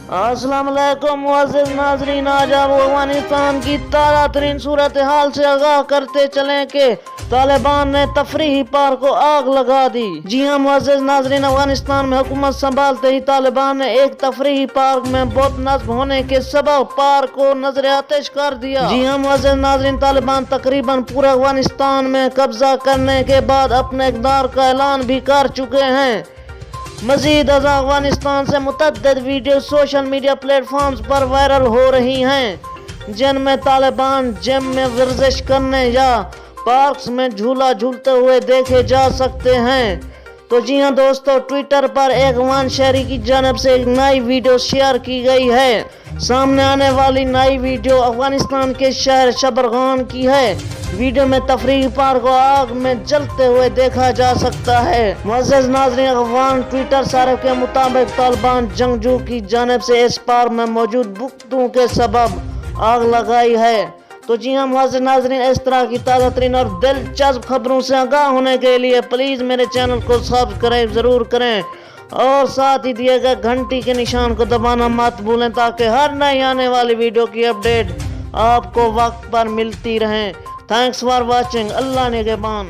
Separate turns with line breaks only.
अस्सलाम वालेकुम मुअज़्ज़िज़ नाज़रीन, आज आप अफ़ग़ानिस्तान की ताज़ा तरीन सूरत हाल से आगाह करते चलें कि तालिबान ने तफरीही पार्क को आग लगा दी। जी हाँ मुअज़्ज़िज़ नाज़रीन, अफ़ग़ानिस्तान में हुकूमत संभालते ही तालिबान ने एक तफरीही पार्क में बहुत नस्ब होने के सबब पार्क को नजर आतिश कर दिया। जी हाँ मुअज़्ज़िज़ नाज़रीन, तालिबान तकरीबन पूरे अफ़ग़ानिस्तान में कब्जा करने के बाद अपने इक़्तिदार का ऐलान भी कर चुके हैं। मज़ीद अफ़ग़ानिस्तान से मुतअद्दिद वीडियो सोशल मीडिया प्लेटफॉर्म्स पर वायरल हो रही हैं, जिनमें तालिबान जिम में वर्जिश करने या पार्क्स में झूला झूलते हुए देखे जा सकते हैं। तो जी हाँ दोस्तों, ट्विटर पर एक अफ़गान शहरी की जानिब से एक नई वीडियो शेयर की गई है। सामने आने वाली नई वीडियो अफ़ग़ानिस्तान के शहर शबरगान की है। वीडियो में तफरीही पार्क को आग में जलते हुए देखा जा सकता है। मुअज़्ज़िज़ नाज़रीन, अफ़गान ट्विटर सार्फ के मुताबिक तालिबान जंगजू की जानिब से इस पार्क में मौजूद बुख्तों के सबब आग लगाई है। तो जी हाँ मुअज़्ज़िज़ नाज़रीन, इस तरह की ताज़ा तरीन और दिलचस्प खबरों से आगाह होने के लिए प्लीज़ मेरे चैनल को सब्सक्राइब ज़रूर करें और साथ ही दिए गए घंटी के निशान को दबाना मत भूलें, ताकि हर नई आने वाली वीडियो की अपडेट आपको वक्त पर मिलती रहे। Thanks for watching. अल्लाह निगहबान।